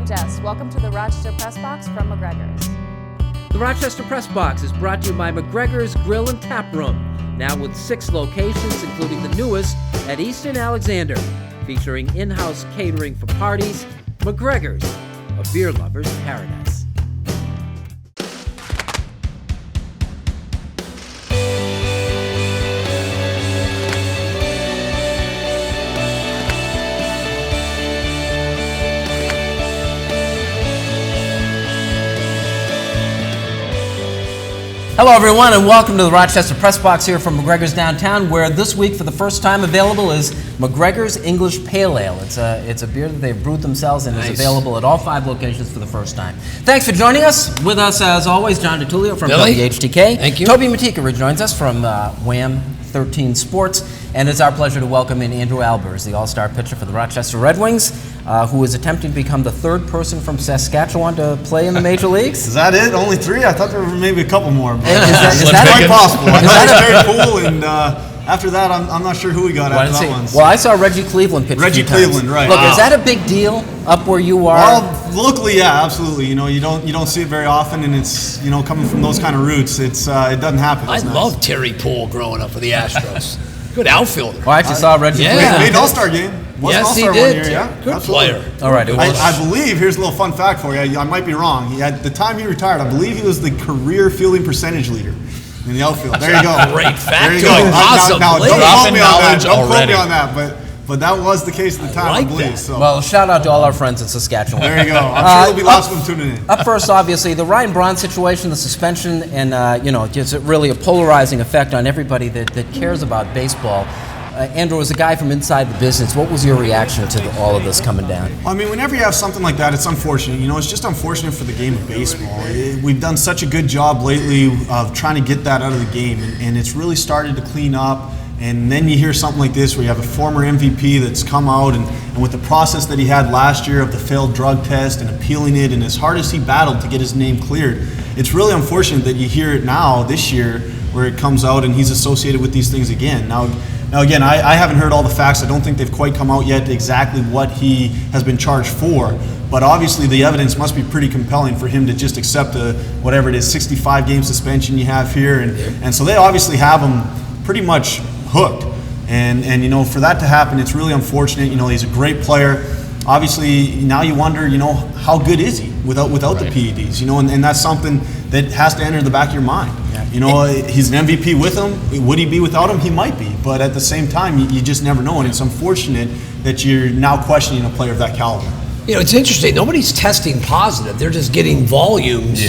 I'm Jess. Welcome to the Rochester Press Box from McGregor's. The Rochester Press Box is brought to you by McGregor's Grill and Tap Room, now with 6 locations, including the newest at East and Alexander, featuring in-house catering for parties. McGregor's, a beer lover's paradise. Hello everyone and welcome to the Rochester Press Box here from McGregor's downtown, where this week for the first time available is McGregor's English Pale Ale. It's a beer that they've brewed themselves and is available at all 5 locations for the first time. Thanks for joining us. With us as always, John Ditullio from WHTK. Thank you. Toby Mytoka rejoins us from Wham 13 Sports. And it's our pleasure to welcome in Andrew Albers, the All-Star pitcher for the Rochester Red Wings, who is attempting to become the 3rd person from Saskatchewan to play in the major leagues. Is that it? Only 3? I thought there were maybe a couple more. But is that quite possible. I thought it was very cool, and after that, I'm not sure who we got after that one. Well, I saw Reggie Cleveland pitch. Reggie Cleveland, right? Look, is that a big deal up where you are? Well, locally, yeah, absolutely. You know, you don't see it very often, and it's coming from those kind of roots, it doesn't happen. I love Terry Poole growing up for the Astros. Good outfielder. Well, I actually saw Reggie Cleveland. Made All-Star game. Yes, he did. 1 year, yeah. Good Absolutely. player. All right. I believe, here's a little fun fact for you. I might be wrong. At the time he retired, I believe he was the career fielding percentage leader in the outfield. There you go. Great fact. There you go. Awesome. Now, don't quote me on that. Don't quote me already. on that. But that was the case at the time, I like believe. that. So. Well, shout out to all our friends in Saskatchewan. There you go. I'm sure there'll be lots of them tuning in. Up first, obviously, the Ryan Braun situation, the suspension, and it's really a polarizing effect on everybody that cares about baseball. Andrew, as a guy from inside the business, what was your reaction to all of this coming down? I mean, whenever you have something like that, it's unfortunate. It's just unfortunate for the game of baseball. We've done such a good job lately of trying to get that out of the game, and it's really started to clean up. And then you hear something like this where you have a former MVP that's come out, and with the process that he had last year of the failed drug test and appealing it, and as hard as he battled to get his name cleared, it's really unfortunate that you hear it now, this year, where it comes out and he's associated with these things again. Now again, I haven't heard all the facts. I don't think they've quite come out yet exactly what he has been charged for. But obviously the evidence must be pretty compelling for him to just accept whatever it is, 65-game suspension you have here. And so they obviously have him pretty much hooked. And for that to happen, it's really unfortunate. He's a great player. Obviously, now you wonder, how good is he without the PEDs? And that's something that has to enter the back of your mind. He's an MVP with him. Would he be without him? He might be. But at the same time, you just never know. And it's unfortunate that you're now questioning a player of that caliber. It's interesting. Nobody's testing positive. They're just getting volumes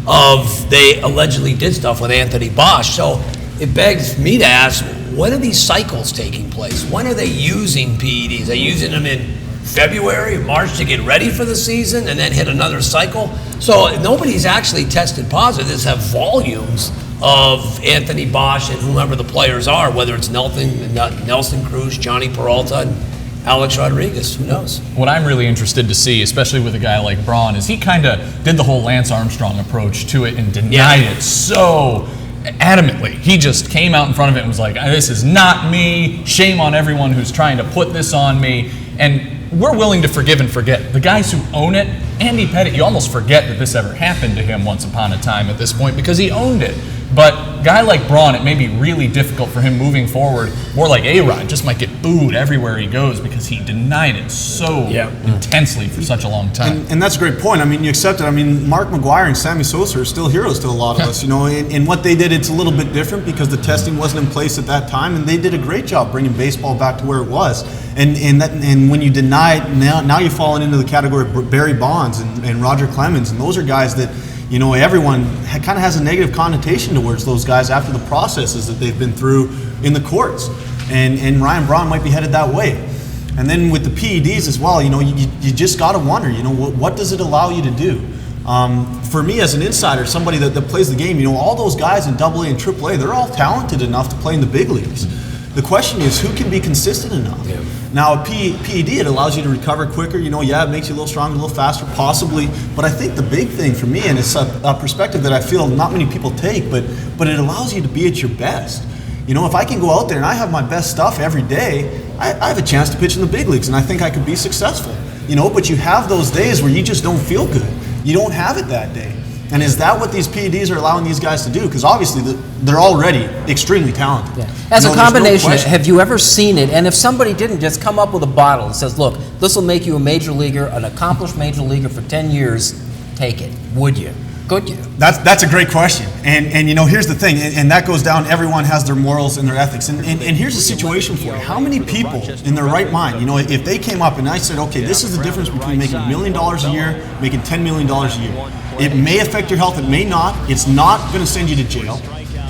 of they allegedly did stuff with Anthony Bosch. So it begs me to ask, when are these cycles taking place? When are they using PEDs? Are they using them in February, March to get ready for the season and then hit another cycle? So nobody's actually tested positive. They just have volumes of Anthony Bosch and whomever the players are, whether it's Nelson Cruz, Johnny Peralta, and Alex Rodriguez. Who knows? What I'm really interested to see, especially with a guy like Braun, is he kind of did the whole Lance Armstrong approach to it and denied it so adamantly. He just came out in front of it and was like, this is not me. Shame on everyone who's trying to put this on me. And we're willing to forgive and forget. The guys who own it, Andy Pettitte, you almost forget that this ever happened to him once upon a time at this point because he owned it. But a guy like Braun, it may be really difficult for him moving forward. More like A-Rod, just might get booed everywhere he goes because he denied it so intensely for such a long time. And that's a great point. I mean, you accept it. I mean, Mark McGwire and Sammy Sosa are still heroes to a lot of us. And what they did, it's a little bit different because the testing wasn't in place at that time, and they did a great job bringing baseball back to where it was. And when you deny it, now you're falling into the category of Barry Bonds and Roger Clemens, and those are guys that everyone kind of has a negative connotation towards those guys after the processes that they've been through in the courts. And Ryan Braun might be headed that way. And then with the PEDs as well, you just got to wonder, what does it allow you to do? For me as an insider, somebody that plays the game, all those guys in AA and AAA, they're all talented enough to play in the big leagues. The question is, who can be consistent enough? Yeah. Now, a PED, it allows you to recover quicker. It makes you a little stronger, a little faster, possibly. But I think the big thing for me, and it's a perspective that I feel not many people take, but it allows you to be at your best. If I can go out there and I have my best stuff every day, I have a chance to pitch in the big leagues, and I think I could be successful. you know, but you have those days where you just don't feel good. You don't have it that day. And is that what these PEDs are allowing these guys to do? Because obviously they're already extremely talented. Yeah. As a combination, have you ever seen it? And if somebody didn't just come up with a bottle and says, look, this will make you a major leaguer, an accomplished major leaguer for 10 years, take it. Would you? Could you? That's a great question. And you know, here's the thing, and that goes down, everyone has their morals and their ethics. And here's the situation for you. How many people in their right mind, you know, if they came up and I said, okay, this is the difference between making $1 million a year, making $10 million a year. It may affect your health, it may not. It's not going to send you to jail,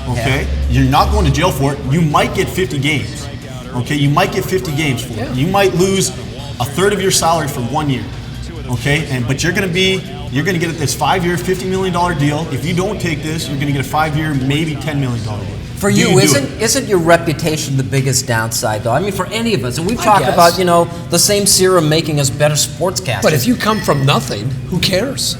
okay? You're not going to jail for it. You might get 50 games, okay? You might get 50 games for it. You might lose a third of your salary for 1 year, okay? But you're going to get this 5-year, $50 million deal. If you don't take this, you're going to get a 5-year, maybe $10 million deal. For you, isn't your reputation the biggest downside, though? I mean, for any of us, and we've talked about, you know, the same serum making us better sportscasters. But if you come from nothing, who cares?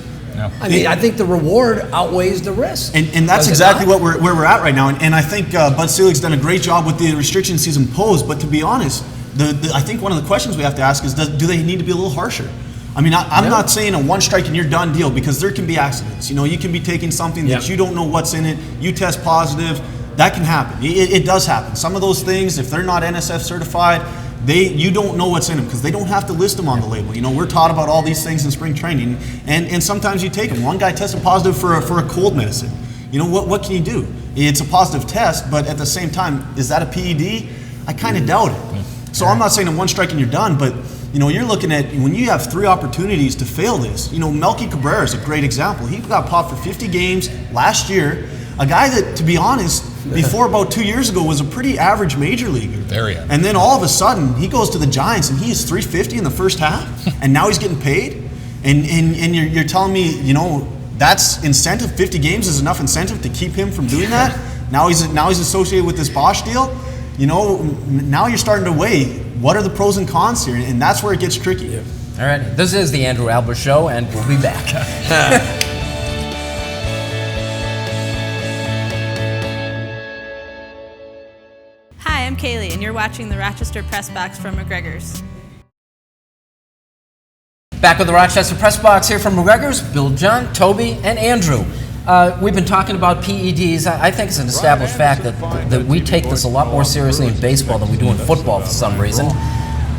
I mean, I think the reward outweighs the risk. And that's exactly where we're at right now. And I think Bud Selig's done a great job with the restrictions he's imposed. But to be honest, I think one of the questions we have to ask is, do they need to be a little harsher? I mean, I'm not saying a one strike and you're done deal, because there can be accidents. You know, you can be taking something that you don't know what's in it. You test positive. That can happen. It does happen. Some of those things, if they're not NSF certified, you don't know what's in them because they don't have to list them on the label. You know, we're taught about all these things in spring training, and sometimes you take them. One guy tested positive for a cold medicine. You know, what can you do? It's a positive test, but at the same time, is that a PED? I kind of doubt it. So I'm not saying a one strike and you're done, but you know, you're looking at when you have 3 opportunities to fail this. You know, Melky Cabrera is a great example. He got popped for 50 games last year. A guy that, to be honest, before about 2 years ago was a pretty average major leaguer. Very average. And then all of a sudden, he goes to the Giants and he is $350 in the first half, and now he's getting paid. And you're telling me, you know, that's incentive. 50 games is enough incentive to keep him from doing that. Now he's associated with this Bosch deal. You know, now you're starting to weigh what are the pros and cons here, and that's where it gets tricky. Yeah. All right, this is the Andrew Albers Show, and we'll be back. Hi, I'm Kaylee, and you're watching the Rochester Press Box from McGregor's. Back with the Rochester Press Box here from McGregor's, Bill, John, Toby, and Andrew. We've been talking about PEDs. I think it's an established fact that we take this a lot more seriously in baseball than we do in football for some reason.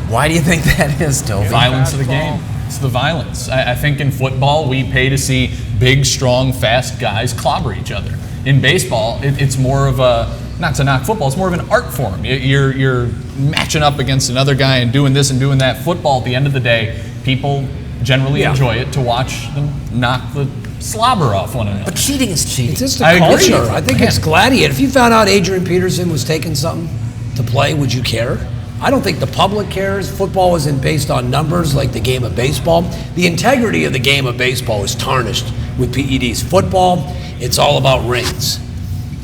Why do you think that is, Toby? Violence of the game. It's the violence. I think in football, we pay to see big, strong, fast guys clobber each other. In baseball, it's more of a, not to knock football, it's more of an art form. You're matching up against another guy and doing this and doing that. Football, at the end of the day, people generally enjoy it to watch them knock the slobber off one another. But cheating is cheating. It's just a culture. I think it's gladiator. If you found out Adrian Peterson was taking something to play, would you care? I don't think the public cares. Football isn't based on numbers like the game of baseball. The integrity of the game of baseball is tarnished with PEDs. Football, it's all about rings.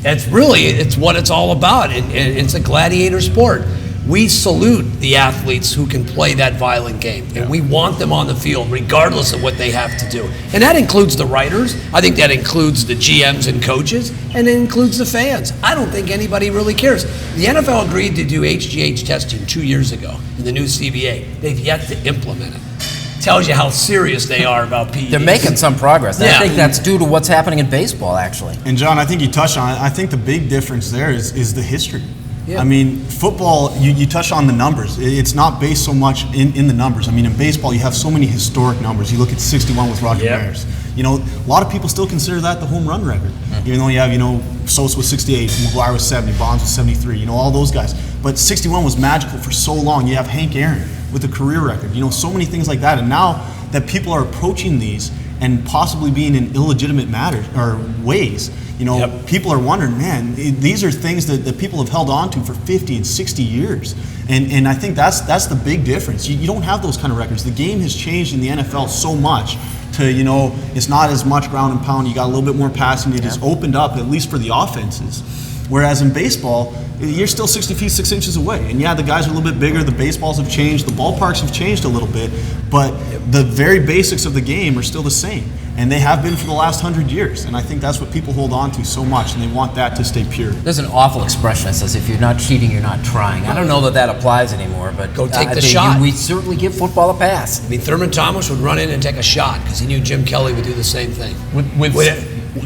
It's what it's all about. It's a gladiator sport. We salute the athletes who can play that violent game, and we want them on the field regardless of what they have to do. And that includes the writers. I think that includes the GMs and coaches, and it includes the fans. I don't think anybody really cares. The NFL agreed to do HGH testing 2 years ago in the new CBA. They've yet to implement it. Tells you how serious they are about PEDs. They're making some progress. I think that's due to what's happening in baseball, actually. And John, I think you touched on it. I think the big difference there is the history. Yeah. I mean, football, you touch on the numbers. It's not based so much in the numbers. I mean, in baseball, you have so many historic numbers. You look at 61 with Roger Maris. You know, a lot of people still consider that the home run record. Even though you have, you know, Sosa was 68, McGuire was 70, Bonds was 73, you know, all those guys. But 61 was magical for so long. You have Hank Aaron with a career record. You know, so many things like that. And now that people are approaching these and possibly being in illegitimate matters or ways, you know, people are wondering, man, these are things that people have held on to for 50 and 60 years. And I think that's the big difference. You don't have those kind of records. The game has changed in the NFL so much to, you know, it's not as much ground and pound. You got a little bit more passing. It has opened up, at least for the offenses. Whereas in baseball, you're still 60 feet 6 inches away. And yeah, the guys are a little bit bigger, the baseballs have changed, the ballparks have changed a little bit, but the very basics of the game are still the same. And they have been for the last 100 years. And I think that's what people hold on to so much, and they want that to stay pure. There's an awful expression that says, if you're not cheating, you're not trying. I don't know that that applies anymore, but go take the shot. We certainly give football a pass. I mean, Thurman Thomas would run in and take a shot because he knew Jim Kelly would do the same thing.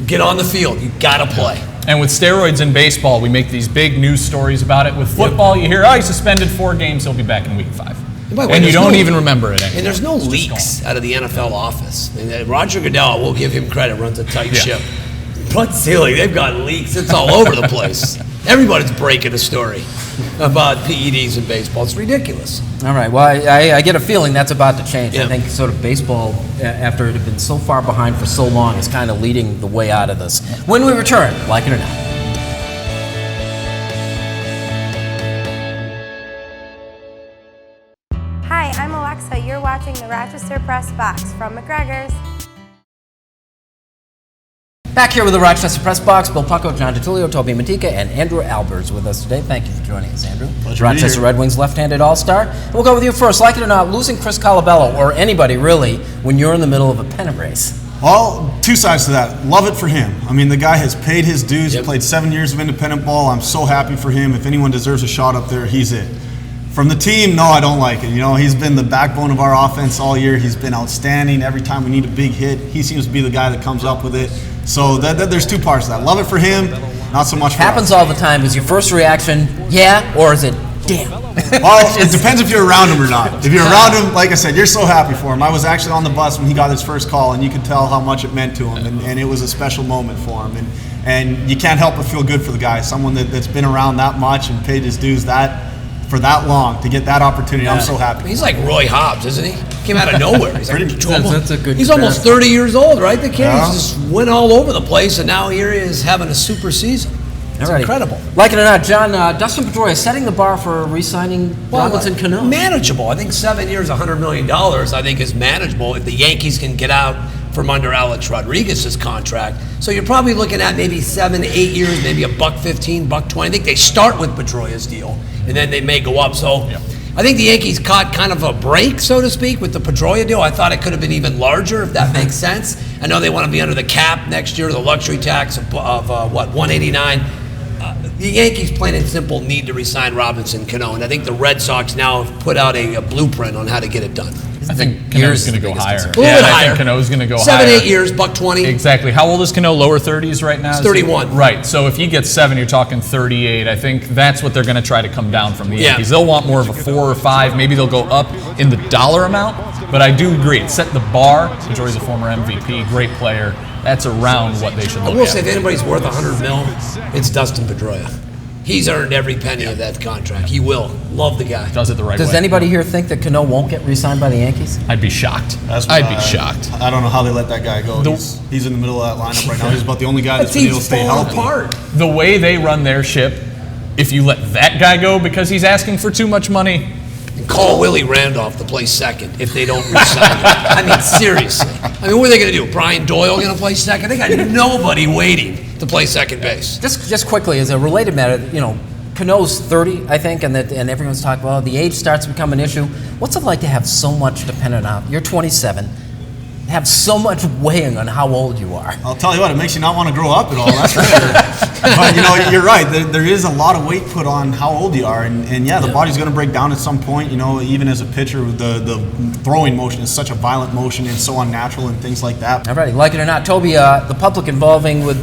Get on the field. You got to play. And with steroids in baseball, we make these big news stories about it. With football, you hear, he suspended 4 games, he'll be back in week 5. And you don't even remember it anymore. And there's no leaks out of the NFL office. And Roger Goodell, we'll give him credit, runs a tight ship. But silly, they've got leaks. It's all over the place. Everybody's breaking a story about PEDs in baseball. It's ridiculous. All right. Well, I get a feeling that's about to change. I think sort of baseball, after it had been so far behind for so long, is kind of leading the way out of this. When we return, like it or not. Hi, I'm Alexa. You're watching the Rochester Press Box from McGregor's. Back here with the Rochester Press Box, Bill Pucko, John Ditullio, Toby, Mytoka, and Andrew Albers with us today. Thank you for joining us, Andrew. Pleasure Rochester Red Wings left-handed All-Star. And we'll go with you first. Like it or not, losing Chris Colabello, or anybody really, when you're in the middle of a pennant race. Well, 2 sides to that. Love it for him. I mean, the guy has paid his dues. He played 7 years of independent ball. I'm so happy for him. If anyone deserves a shot up there, he's it. From the team, no, I don't like it. You know, he's been the backbone of our offense all year. He's been outstanding. Every time we need a big hit, he seems to be the guy that comes up with it. So there's 2 parts to that. Love it for him, not so much for Happens us. all the time. Is your first reaction, yeah, or is it, damn? Well, it depends if you're around him or not. If you're around him, like I said, you're so happy for him. I was actually on the bus when he got his first call, and you could tell how much it meant to him, and it was a special moment for him. And you can't help but feel good for the guy, someone that's been around that much and paid his dues for that long to get that opportunity. I'm so happy. He's like Roy Hobbs, isn't he? Came out of nowhere. He's like, That's a good he's almost 30 years old, right? The kid just went all over the place, and now here he is having a super season. It's incredible. Like it or not, John, Dustin Pedroia setting the bar for re-signing Robinson Cano. Manageable. I think 7 years, $100 million, I think is manageable if the Yankees can get out from under Alex Rodriguez's contract. So you're probably looking at maybe 7, 8 years, maybe $1.15, $1.20. I think they start with Pedroia's deal, and then they may go up. So I think the Yankees caught kind of a break, so to speak, with the Pedroia deal. I thought it could have been even larger, if that makes sense. I know they want to be under the cap next year, the luxury tax of $189. The Yankees, plain and simple, need to re-sign Robinson Cano, and I think the Red Sox now have put out a blueprint on how to get it done. I think Cano's going to go higher. I think Cano's going to go higher. 7, 8 years, $1.20. Exactly. How old is Cano? Lower 30s right now? He's 31. Right. So if he gets 7, you're talking 38. I think that's what they're going to try to come down from the Yankees. They'll want more of a 4 or 5. Maybe they'll go up in the dollar amount. But I do agree. It set the bar. Pedroia's a former MVP, great player. That's around what they should look at. I will say, if anybody's worth $100 million, it's Dustin Pedroia. He's earned every penny of that contract. He will. Love the guy. Does it the right way. Does anybody here think that Cano won't get re-signed by the Yankees? I'd be shocked. I'd be shocked. I don't know how they let that guy go. He's in the middle of that lineup right now. He's about the only guy that's been able to stay healthy. Apart. The way they run their ship, if you let that guy go because he's asking for too much money, and call Willie Randolph to play second if they don't re-sign him. I mean, seriously. I mean, what are they going to do? Brian Doyle going to play second? They got nobody waiting to play second base. Just quickly, as a related matter, you know, Cano's 30, I think, and everyone's talking, well, the age starts to become an issue. What's it like to have so much dependent on? You're 27, have so much weighing on how old you are. I'll tell you what, it makes you not want to grow up at all, that's for sure. But, you know, you're right. There is a lot of weight put on how old you are, and the body's going to break down at some point. You know, even as a pitcher, the throwing motion is such a violent motion and so unnatural and things like that. All right, like it or not, Toby, the public involving with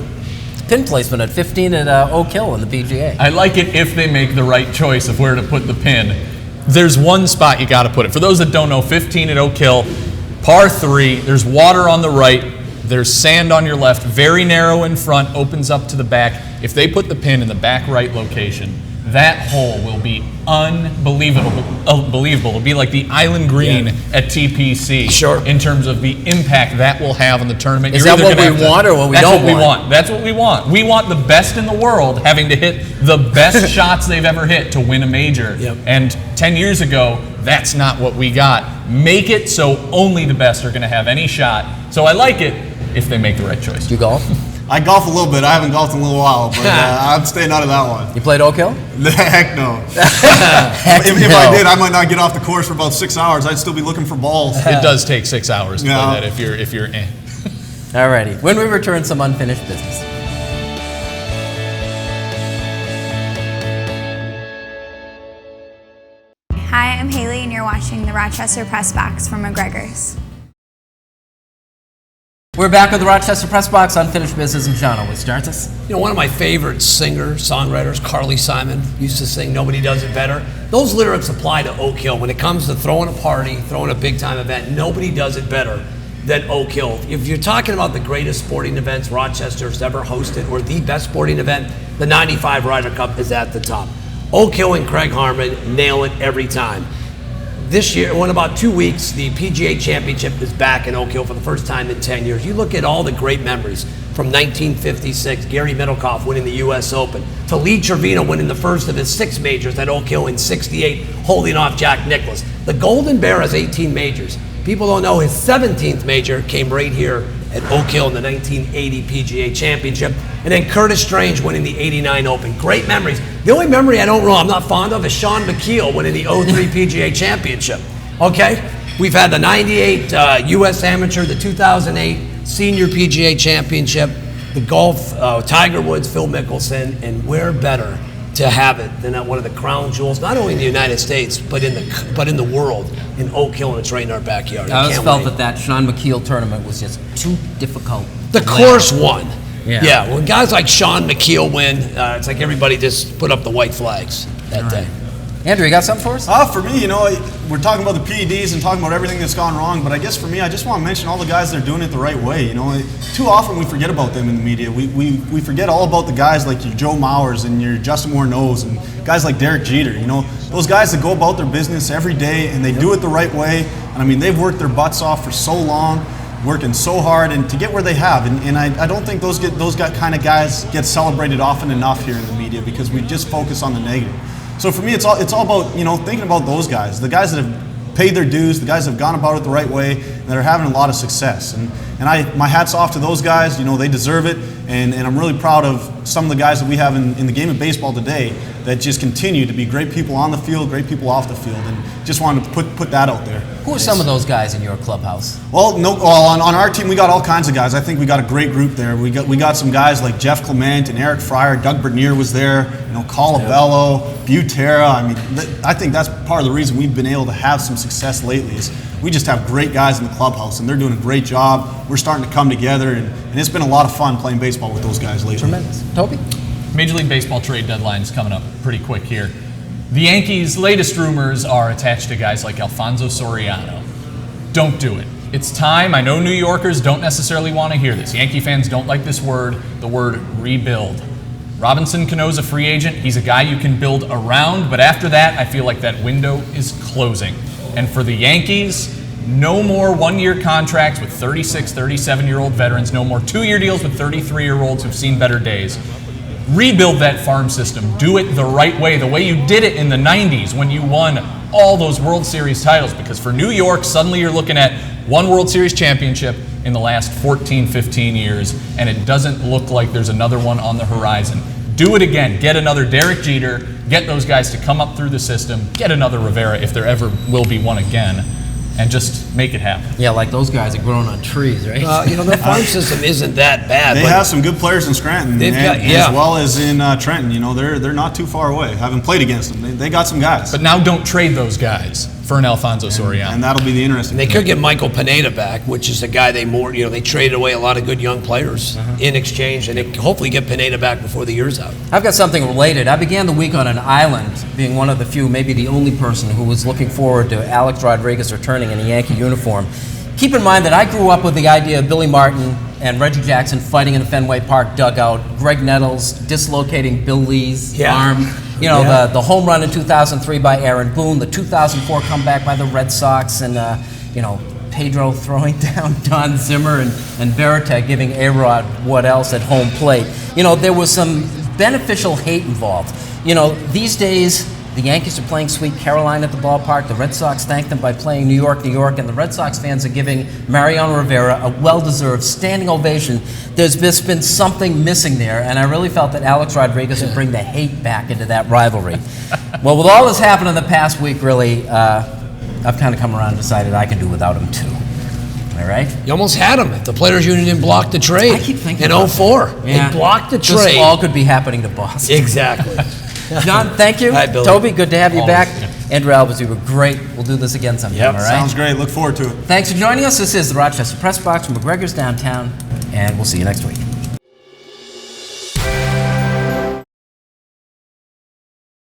pin placement at 15 at Oak Hill in the PGA. I like it if they make the right choice of where to put the pin. There's one spot you got to put it. For those that don't know, 15 at Oak Hill, par 3, there's water on the right, there's sand on your left, very narrow in front, opens up to the back. If they put the pin in the back right location, that hole will be unbelievable. It'll be like the Island Green at TPC in terms of the impact that will have on the tournament. Is that what we want or what we don't want? That's what we want. We want the best in the world having to hit the best shots they've ever hit to win a major. And 10 years ago, that's not what we got. Make it so only the best are going to have any shot. So I like it if they make the right choice. Do you golf? I golf a little bit. I haven't golfed in a little while, but I'm staying out of that one. You played Oak Hill? Heck no. Heck if no. I did, I might not get off the course for about 6 hours. I'd still be looking for balls. It does take 6 hours to Yeah. play that if you're Alrighty. When we return, some unfinished business. Hi, I'm Haley, and you're watching the Rochester Press Box from McGregor's. We're back with the Rochester Press Box, unfinished business, and Sean always starts us. You know, one of my favorite singers, songwriters, Carly Simon, used to sing "Nobody Does It Better." Those lyrics apply to Oak Hill. When it comes to throwing a party, throwing a big-time event, nobody does it better than Oak Hill. If you're talking about the greatest sporting events Rochester's ever hosted, or the best sporting event, the '95 Ryder Cup is at the top. Oak Hill and Craig Harmon nail it every time. This year, in about 2 weeks, the PGA Championship is back in Oak Hill for the first time in 10 years. You look at all the great memories from 1956, Gary Middlecoff winning the U.S. Open, to Lee Trevino winning the first of his 6 majors at Oak Hill in '68, holding off Jack Nicklaus. The Golden Bear has 18 majors. People don't know his 17th major came right here at Oak Hill in the 1980 PGA Championship. And then Curtis Strange winning the '89 Open. Great memories. The only memory I'm not fond of is Sean McKeel winning the '03 PGA Championship. Okay? We've had the '98 U.S. Amateur, the 2008 Senior PGA Championship, the golf, Tiger Woods, Phil Mickelson, and where better to have it than at one of the crown jewels, not only in the United States, but in the world, in Oak Hill, and it's right in our backyard. I always felt that Sean McKeel tournament was just too difficult. The course won. Yeah. When guys like Sean McKeel win, it's like everybody just put up the white flags that day. Andrew, you got something for us? For me, we're talking about the PEDs and talking about everything that's gone wrong, but I guess for me, I just want to mention all the guys that are doing it the right way. Too often we forget about them in the media. We forget all about the guys like your Joe Mauers and your Justin Morneaus and guys like Derek Jeter. Those guys that go about their business every day and they do it the right way. And I mean, they've worked their butts off for so long, working so hard, and to get where they have. And I don't think those kind of guys get celebrated often enough here in the media because we just focus on the negative. So for me, it's all about thinking about those guys, the guys that have paid their dues, the guys that have gone about it the right way, and that are having a lot of success. And my hat's off to those guys. They deserve it, and I'm really proud of some of the guys that we have in the game of baseball today that just continue to be great people on the field, great people off the field, and just wanted to put that out there. Who are some of those guys in your clubhouse? Well, on our team we got all kinds of guys. I think we got a great group there. We got some guys like Jeff Clement and Eric Fryer. Doug Bernier was there. Colabello, Butera. I mean, I think that's part of the reason we've been able to have some success lately. Is we just have great guys in the clubhouse, and they're doing a great job. We're starting to come together, and it's been a lot of fun playing baseball with those guys lately. Tremendous. Toby? Major League Baseball trade deadline's coming up pretty quick here. The Yankees' latest rumors are attached to guys like Alfonso Soriano. Don't do it. It's time. I know New Yorkers don't necessarily want to hear this. Yankee fans don't like this word, the word rebuild. Robinson Cano's a free agent. He's a guy you can build around, but after that, I feel like that window is closing. And for the Yankees, no more one-year contracts with 36, 37-year-old veterans, no more two-year deals with 33-year-olds who've seen better days. Rebuild that farm system. Do it the right way, the way you did it in the 90s when you won all those World Series titles. Because for New York, suddenly you're looking at one World Series championship in the last 14, 15 years, and it doesn't look like there's another one on the horizon. Do it again. Get another Derek Jeter. Get those guys to come up through the system. Get another Rivera if there ever will be one again. And just make it happen. Yeah, like those guys are growing on trees, right? Their farm system isn't that bad. They have some good players in Scranton, as well as in Trenton. They're not too far away. Haven't played against them. They got some guys. But now don't trade those guys for an Alfonso Soriano. And that'll be the interesting They thing. could get Michael Pineda back, which is a guy they traded away a lot of good young players in exchange, and they hopefully get Pineda back before the year's out. I've got something related. I began the week on an island, being one of the few, maybe the only person who was looking forward to Alex Rodriguez returning in a Yankee uniform. Keep in mind that I grew up with the idea of Billy Martin and Reggie Jackson fighting in the Fenway Park dugout, Greg Nettles dislocating Bill Lee's arm, the home run in 2003 by Aaron Boone, the 2004 comeback by the Red Sox, and Pedro throwing down Don Zimmer and Veritek giving A-Rod what else at home plate. There was some beneficial hate involved. These days The Yankees are playing Sweet Caroline at the ballpark. The Red Sox thank them by playing New York, New York, and the Red Sox fans are giving Mariano Rivera a well-deserved standing ovation. There's just been something missing there, and I really felt that Alex Rodriguez would bring the hate back into that rivalry. Well, with all that's happened in the past week, really, I've kind of come around and decided I can do without him too. All right? You almost had him if the Players Union didn't block the trade. I keep thinking in about 04. Yeah. They blocked the trade. This all could be happening to Boston. Exactly. John, thank you. All right, Billy. Toby, good to have you Always, back. yeah. Andrew Albers, you were great. We'll do this again sometime, all right? Sounds great. Look forward to it. Thanks for joining us. This is the Rochester Press Box from McGregor's Downtown, and we'll see you next week.